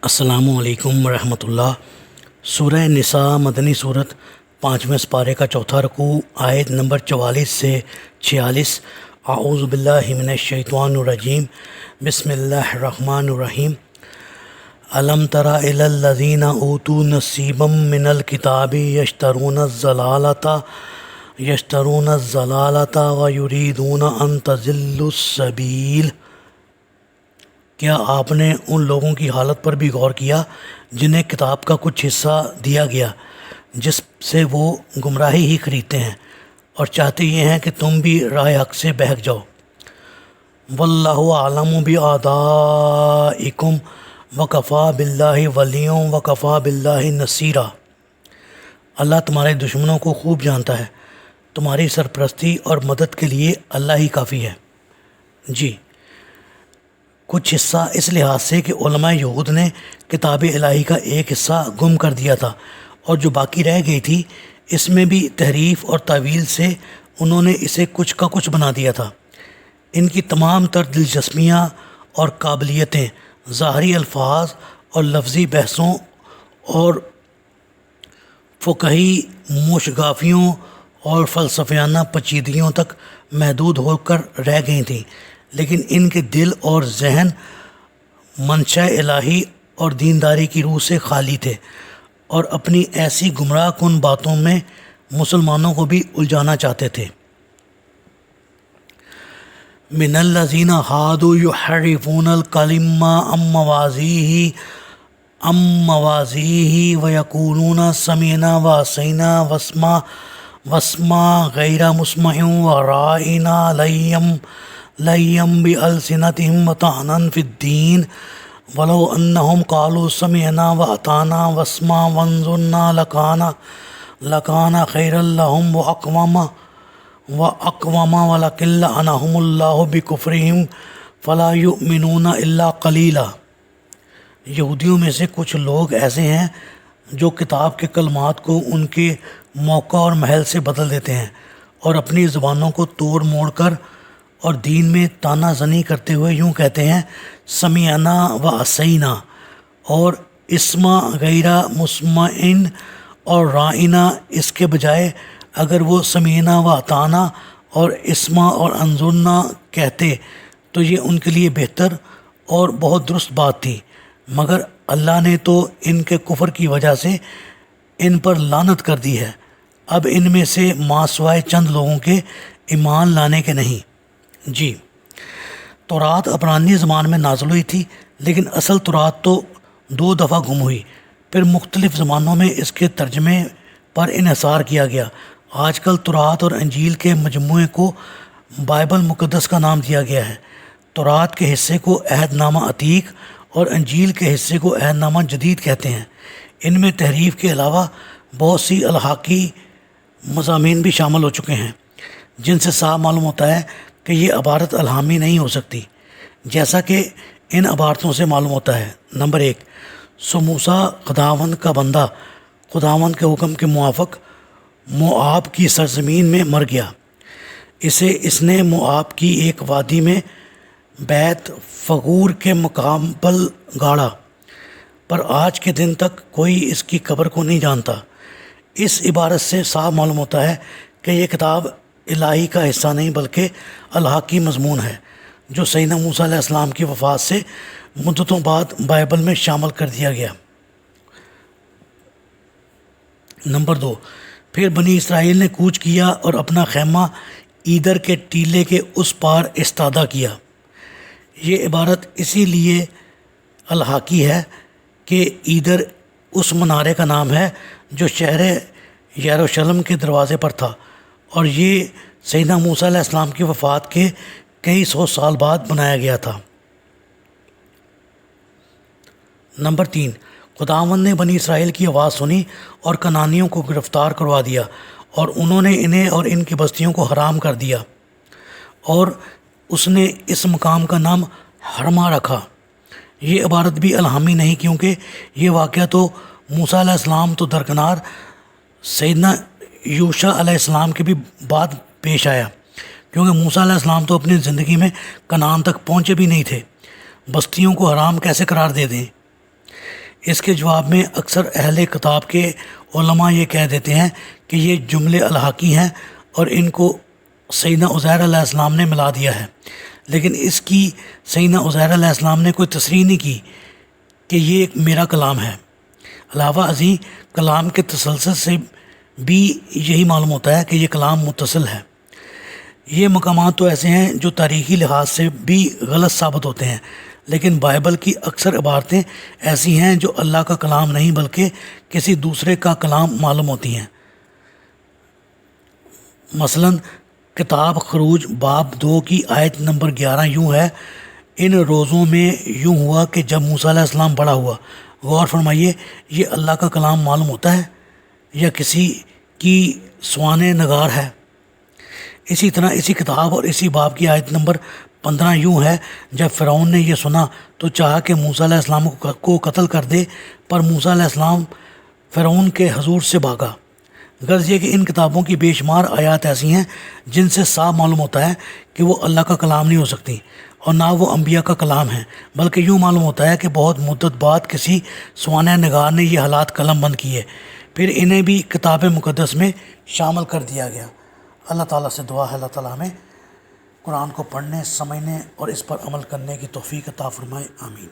السلام علیکم ورحمۃ اللہ۔ سورہ نساء مدنی صورت 5ویں سپارے کا چوتھا رکوع، آیت نمبر 44 سے 46۔ اعوذ باللہ من الشیطان الرجیم، بسم اللہ الرحمن الرحیم۔ الم تر الی الذین اوتوا نصیبا من الکتاب یشترون الضلالۃ ویریدون ان تضلوا السبیل۔ کیا آپ نے ان لوگوں کی حالت پر بھی غور کیا جنہیں کتاب کا کچھ حصہ دیا گیا، جس سے وہ گمراہی ہی خریدتے ہیں اور چاہتے یہ ہیں کہ تم بھی راہ حق سے بہک جاؤ۔ واللہ اعلم بأعدائکم وکفیٰ باللہ ولیٰ وکفیٰ باللہ نصیرا۔ اللہ تمہارے دشمنوں کو خوب جانتا ہے، تمہاری سرپرستی اور مدد کے لیے اللہ ہی کافی ہے۔ جی، کچھ حصہ اس لحاظ سے کہ علماء یہود نے کتاب الہی کا ایک حصہ گم کر دیا تھا، اور جو باقی رہ گئی تھی اس میں بھی تحریف اور تعویل سے انہوں نے اسے کچھ کا کچھ بنا دیا تھا۔ ان کی تمام تر دلچسپیاں اور قابلیتیں ظاہری الفاظ اور لفظی بحثوں اور فقہی موشگافیوں اور فلسفیانہ پیچیدگیوں تک محدود ہو کر رہ گئی تھیں، لیکن ان کے دل اور ذہن منشاء الہی اور دینداری کی روح سے خالی تھے، اور اپنی ایسی گمراہ کن باتوں میں مسلمانوں کو بھی الجھانا چاہتے تھے۔ من الذین ہادوا یحرفون الکلم عن مواضعہ ویقولون سمعنا وعصینا واسمع غیر مسمع وراعنا لیم بألسنتہم وطعنا فی الدین ولو انہم قالوا سمعنا واطعنا واسمع وانظرنا لکان خیرا لہم واقوم ولکن لعنہم اللہ بکفرہم فلا یؤمنون الا قلیلا۔ یہودیوں میں سے کچھ لوگ ایسے ہیں جو کتاب کے کلمات کو ان کے موقع اور محل سے بدل دیتے ہیں، اور اپنی زبانوں کو توڑ موڑ کر اور دین میں تانا زنی کرتے ہوئے یوں کہتے ہیں، سمعنا و عصینا، اور اسمع غیر مسمعن اور رائنا اس کے بجائے اگر وہ سمعنا و اطعنا اور اسمع اور انظرنا کہتے تو یہ ان کے لیے بہتر اور بہت درست بات تھی، مگر اللہ نے تو ان کے کفر کی وجہ سے ان پر لعنت کر دی ہے۔ اب ان میں سے ما سوائے چند لوگوں کے ایمان لانے کے نہیں۔ جی، تورات عبرانی زبان میں نازل ہوئی تھی، لیکن اصل تورات تو 2 دفعہ گم ہوئی، پھر مختلف زبانوں میں اس کے ترجمے پر انحصار کیا گیا۔ آج کل تورات اور انجیل کے مجموعے کو بائبل مقدس کا نام دیا گیا ہے۔ تورات کے حصے کو عہد نامہ عتیق اور انجیل کے حصے کو عہد نامہ جدید کہتے ہیں۔ ان میں تحریف کے علاوہ بہت سی الحاقی مضامین بھی شامل ہو چکے ہیں، جن سے صاف معلوم ہوتا ہے کہ یہ عبارت الہامی نہیں ہو سکتی، جیسا کہ ان عبارتوں سے معلوم ہوتا ہے۔ نمبر 1، سو موسیٰ خداوند کا بندہ خداوند کے حکم کے موافق موآب کی سرزمین میں مر گیا۔ اس نے موآب کی ایک وادی میں بیت فغور کے مقام پر گاڑا، پر آج کے دن تک کوئی اس کی قبر کو نہیں جانتا۔ اس عبارت سے صاف معلوم ہوتا ہے کہ یہ کتاب الہی کا حصہ نہیں بلکہ الحاقی مضمون ہے، جو سیدنا موسیٰ علیہ السلام کی وفات سے مدتوں بعد بائبل میں شامل کر دیا گیا۔ نمبر 2، پھر بنی اسرائیل نے کوچ کیا اور اپنا خیمہ ایدر کے ٹیلے کے اس پار استادہ کیا۔ یہ عبارت اسی لیے الحاقی ہے کہ ایدر اس منارے کا نام ہے جو شہر یروشلم کے دروازے پر تھا، اور یہ سیدنا موسیٰ علیہ السلام کی وفات کے کئی 100 سال بعد بنایا گیا تھا۔ نمبر 3، خداوند نے بنی اسرائیل کی آواز سنی اور کنعانیوں کو گرفتار کروا دیا، اور انہوں نے انہیں اور ان کی بستیوں کو حرام کر دیا، اور اس نے اس مقام کا نام حرمہ رکھا۔ یہ عبارت بھی الہامی نہیں، کیونکہ یہ واقعہ تو موسیٰ علیہ السلام تو درکنار سیدنا یوشع علیہ السلام کے بھی بعد پیش آیا، کیونکہ موسیٰ علیہ السلام تو اپنی زندگی میں کنعان تک پہنچے بھی نہیں تھے، بستیوں کو حرام کیسے قرار دے دیں۔ اس کے جواب میں اکثر اہل کتاب کے علماء یہ کہہ دیتے ہیں کہ یہ جملے الحاقی ہیں اور ان کو سیدنا عزیر علیہ السلام نے ملا دیا ہے، لیکن اس کی سیدنا عزیر علیہ السلام نے کوئی تصریح نہیں کی کہ یہ ایک میرا کلام ہے۔ علاوہ ازیں کلام کے تسلسل سے بھی یہی معلوم ہوتا ہے کہ یہ کلام متصل ہے۔ یہ مقامات تو ایسے ہیں جو تاریخی لحاظ سے بھی غلط ثابت ہوتے ہیں، لیکن بائبل کی اکثر عبارتیں ایسی ہیں جو اللہ کا کلام نہیں بلکہ کسی دوسرے کا کلام معلوم ہوتی ہیں۔ مثلا کتاب خروج باب 2 کی آیت نمبر 11 یوں ہے، ان روزوں میں یوں ہوا کہ جب موسیٰ علیہ السلام بڑا ہوا۔ غور فرمائیے، یہ اللہ کا کلام معلوم ہوتا ہے یا کسی کی سوانح نگار ہے؟ اسی طرح اسی کتاب اور اسی باب کی آیت نمبر 15 یوں ہے، جب فرعون نے یہ سنا تو چاہا کہ موسیٰ علیہ السلام کو قتل کر دے، پر موسیٰ علیہ السلام فرعون کے حضور سے بھاگا۔ غرض یہ کہ ان کتابوں کی بے شمار آیات ایسی ہیں جن سے صاف معلوم ہوتا ہے کہ وہ اللہ کا کلام نہیں ہو سکتی اور نہ وہ انبیاء کا کلام ہے، بلکہ یوں معلوم ہوتا ہے کہ بہت مدت بعد کسی سوانح نگار نے یہ حالات قلم بند کیے، پھر انہیں بھی کتاب مقدس میں شامل کر دیا گیا۔ اللہ تعالیٰ سے دعا ہے اللہ تعالیٰ ہمیں قرآن کو پڑھنے، سمجھنے اور اس پر عمل کرنے کی توفیق عطا فرمائے، آمین۔